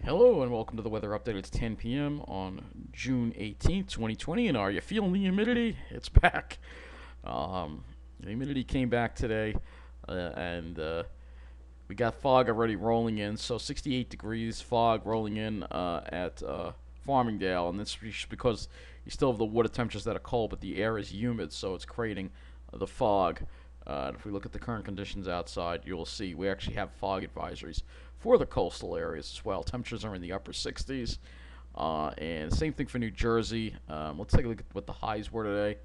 Hello and welcome to the weather update. It's 10 p.m. on June 18th, 2020. And are you feeling the humidity? It's back. The humidity came back today, and we got fog already rolling in. So 68 degrees fog rolling in at Farmingdale, and that's just because you still have the water temperatures that are cold, but the air is humid, so it's creating the fog. And if we look at the current conditions outside, you'll see we actually have fog advisories for the coastal areas as well. Temperatures are in the upper 60s. And same thing for New Jersey. Let's take a look at what the highs were today.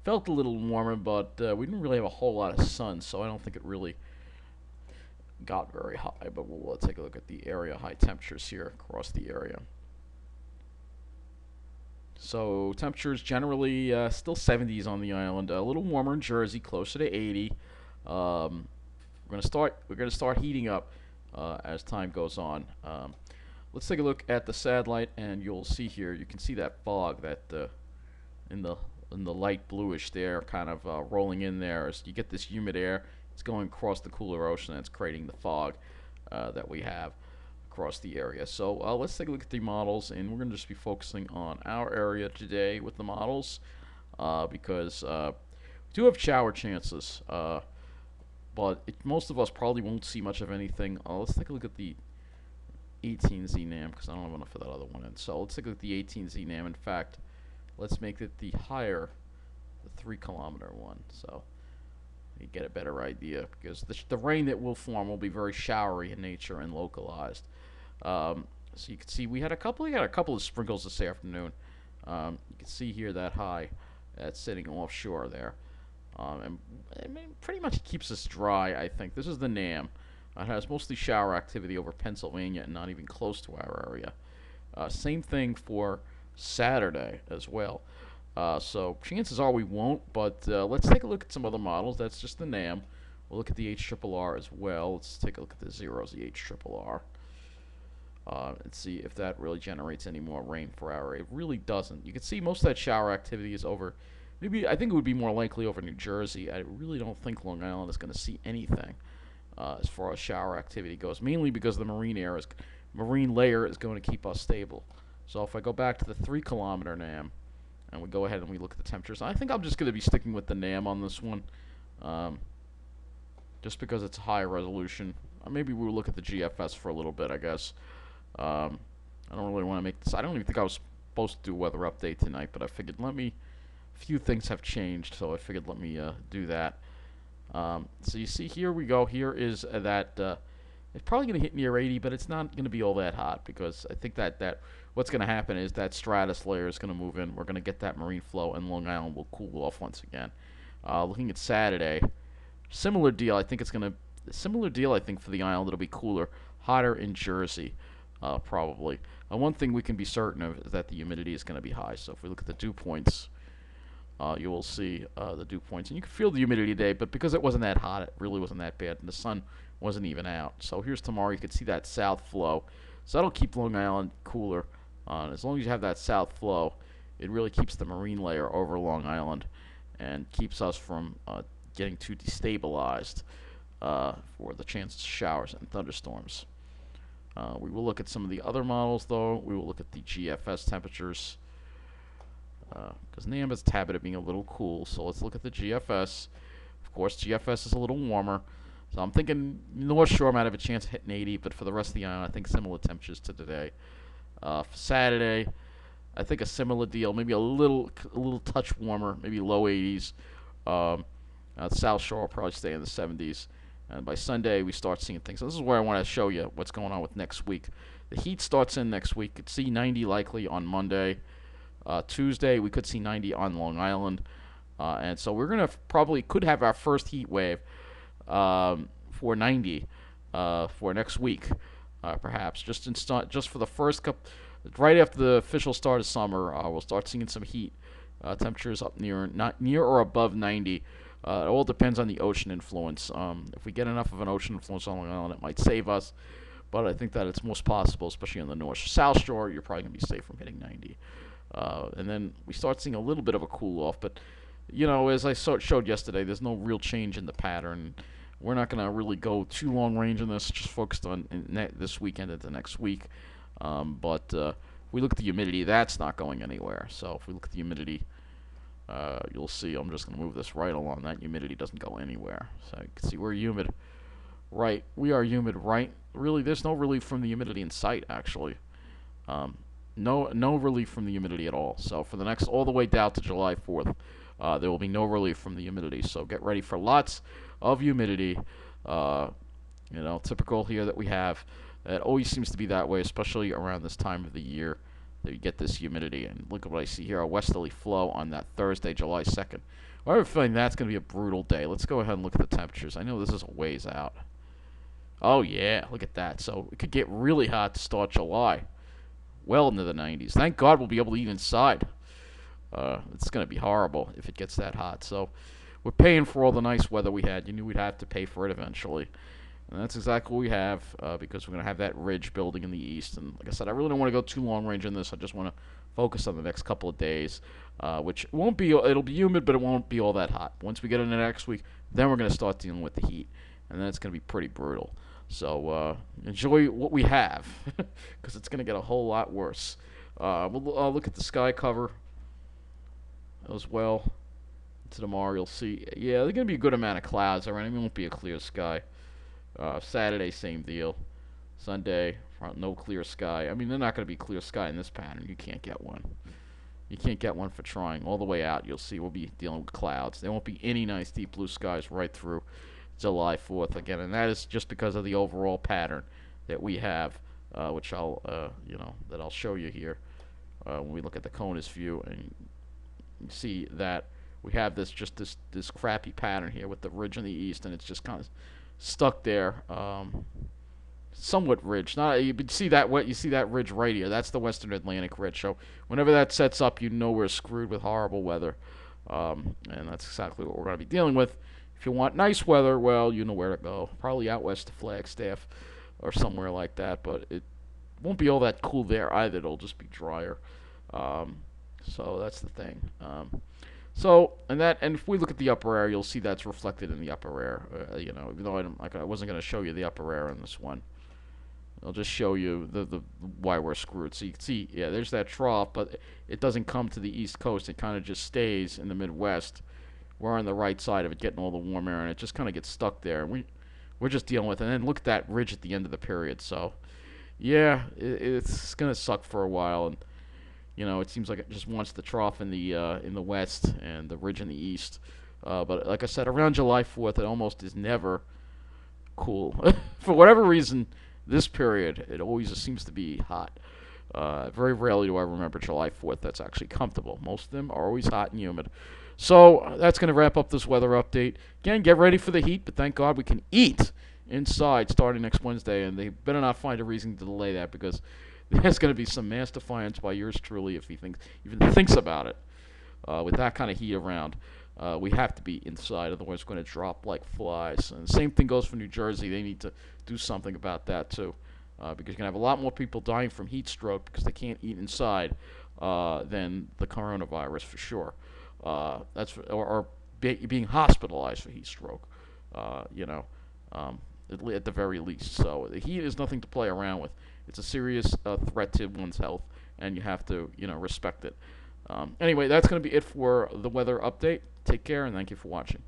Felt a little warmer, but we didn't really have a whole lot of sun, so I don't think it really got very high. But we'll take a look at the area high temperatures here across the area. So temperatures generally still 70s on the island. A little warmer in Jersey, closer to 80. We're gonna start heating up as time goes on. Let's take a look at the satellite, and you'll see here. You can see that fog that in the light bluish there, kind of rolling in there. As you get this humid air, it's going across the cooler ocean, and it's creating the fog that we have across the area. So let's take a look at the models, and we're going to just be focusing on our area today with the models because we do have shower chances, but most of us probably won't see much of anything. Let's take a look at the 18Z NAM because I don't have enough of that other one in. So let's take a look at the 18Z NAM. In fact, let's make it the higher, the 3 kilometer one. So you get a better idea because the rain that will form will be very showery in nature and localized. So you can see we got a couple of sprinkles this afternoon. You can see here that high that's sitting offshore there. And I mean, pretty much keeps us dry, I think. This is the NAM. It has mostly shower activity over Pennsylvania and not even close to our area. Same thing for Saturday as well. So chances are we won't, but let's take a look at some other models. That's just the NAM. We'll look at the HRRR as well. Let's take a look at the zeros, the HRRR. And see if that really generates any more rain for our area. It really doesn't. You can see most of that shower activity is over. Maybe I think it would be more likely over New Jersey. I really don't think Long Island is going to see anything as far as shower activity goes. Mainly because the marine layer is going to keep us stable. So if I go back to the 3 kilometer NAM, and we go ahead and we look at the temperatures, I think I'm just going to be sticking with the NAM on this one, just because it's higher resolution. Maybe we'll look at the GFS for a little bit, I guess. I don't really want to make this. I don't even think I was supposed to do a weather update tonight, but I figured a few things have changed, so I figured let me do that. So you see, here we go. Here is that it's probably going to hit near 80, but it's not going to be all that hot because I think that what's going to happen is that stratus layer is going to move in. We're going to get that marine flow, and Long Island will cool off once again. Looking at Saturday, similar deal. I think for the island. It'll be cooler, hotter in Jersey. Probably. One thing we can be certain of is that the humidity is going to be high. So if we look at the dew points, you will see the dew points. And you can feel the humidity today, but because it wasn't that hot, it really wasn't that bad. And the sun wasn't even out. So here's tomorrow. You can see that south flow. So that'll keep Long Island cooler. As long as you have that south flow, it really keeps the marine layer over Long Island and keeps us from getting too destabilized for the chances of showers and thunderstorms. We will look at some of the other models, though. We will look at the GFS temperatures because NAM has a habit of being a little cool. So let's look at the GFS. Of course, GFS is a little warmer. So I'm thinking North Shore might have a chance of hitting 80, but for the rest of the island, I think similar temperatures to today. For Saturday, I think a similar deal, maybe a little touch warmer, maybe low 80s. South Shore will probably stay in the 70s. And by Sunday, we start seeing things. So this is where I want to show you what's going on with next week. The heat starts in next week. Could see 90 likely on Monday. Tuesday, we could see 90 on Long Island. And so we're going to could have our first heat wave for 90 for next week, perhaps. Just for the first couple, right after the official start of summer, we'll start seeing some heat. Temperatures up not near or above 90. It all depends on the ocean influence. If we get enough of an ocean influence on Long Island, it might save us. But I think that it's most possible, especially on the North South Shore, you're probably going to be safe from hitting 90. And then we start seeing a little bit of a cool off. But, as I showed yesterday, there's no real change in the pattern. We're not going to really go too long range in this, just focused on this weekend into next week. But if we look at the humidity, that's not going anywhere. So if we look at the humidity, you'll see. I'm just going to move this right along. That humidity doesn't go anywhere. So you can see we're humid. Right, we are humid. Right, really, there's no relief from the humidity in sight. Actually, no relief from the humidity at all. So for the next all the way down to July 4th, there will be no relief from the humidity. So get ready for lots of humidity. Uh, typical here that we have. It always seems to be that way, especially around this time of the year that you get this humidity. And look at what I see here, a westerly flow on that Thursday, July 2nd. I have a feeling that's going to be a brutal day. Let's go ahead and look at the temperatures. I know this is a ways out. Oh, yeah, look at that. So it could get really hot to start July, well into the 90s. Thank God we'll be able to eat inside. It's going to be horrible if it gets that hot. So we're paying for all the nice weather we had. You knew we'd have to pay for it eventually. And that's exactly what we have, because we're going to have that ridge building in the east. And like I said, I really don't want to go too long range in this. I just want to focus on the next couple of days, which won't be, it'll be humid, but it won't be all that hot. Once we get into next week, then we're going to start dealing with the heat. And then it's going to be pretty brutal. So enjoy what we have, because it's going to get a whole lot worse. We'll look at the sky cover as well. To tomorrow, you'll see. Yeah, there's going to be a good amount of clouds around. It won't be a clear sky. Saturday, same deal. Sunday, no clear sky. I mean, they're not going to be clear sky in this pattern. You can't get one. You can't get one for trying. All the way out, you'll see we'll be dealing with clouds. There won't be any nice deep blue skies right through July 4th again, and that is just because of the overall pattern that we have, which that I'll show you here when we look at the CONUS view, and you see that we have this crappy pattern here with the ridge in the east, and it's just kind of stuck there, somewhat ridge. Not you see that ridge right here. That's the Western Atlantic ridge. So whenever that sets up, you know we're screwed with horrible weather, and that's exactly what we're going to be dealing with. If you want nice weather, well, you know where to go. Probably out west of Flagstaff or somewhere like that. But it won't be all that cool there either. It'll just be drier. So that's the thing. And if we look at the upper air, you'll see that's reflected in the upper air. Even though I wasn't going to show you the upper air in this one, I'll just show you the why we're screwed. So you can see, yeah, there's that trough, but it doesn't come to the east coast. It kind of just stays in the Midwest. We're on the right side of it, getting all the warm air, and it just kind of gets stuck there. We're just dealing with it. And then look at that ridge at the end of the period. So, yeah, it's going to suck for a while, and it seems like it just wants the trough in the west and the ridge in the east. But like I said, around July 4th, it almost is never cool. For whatever reason, this period, it always seems to be hot. Very rarely do I remember July 4th that's actually comfortable. Most of them are always hot and humid. So that's going to wrap up this weather update. Again, get ready for the heat, but thank God we can eat inside starting next Wednesday, and they better not find a reason to delay that, because there's going to be some mass defiance by yours truly if he even thinks about it. With that kind of heat around, we have to be inside, otherwise it's going to drop like flies. And the same thing goes for New Jersey. They need to do something about that too, because you're going to have a lot more people dying from heat stroke because they can't eat inside than the coronavirus for sure. Or being hospitalized for heat stroke, at the very least. So the heat is nothing to play around with. It's a serious threat to one's health, and you have to, respect it. Anyway, that's going to be it for the weather update. Take care, and thank you for watching.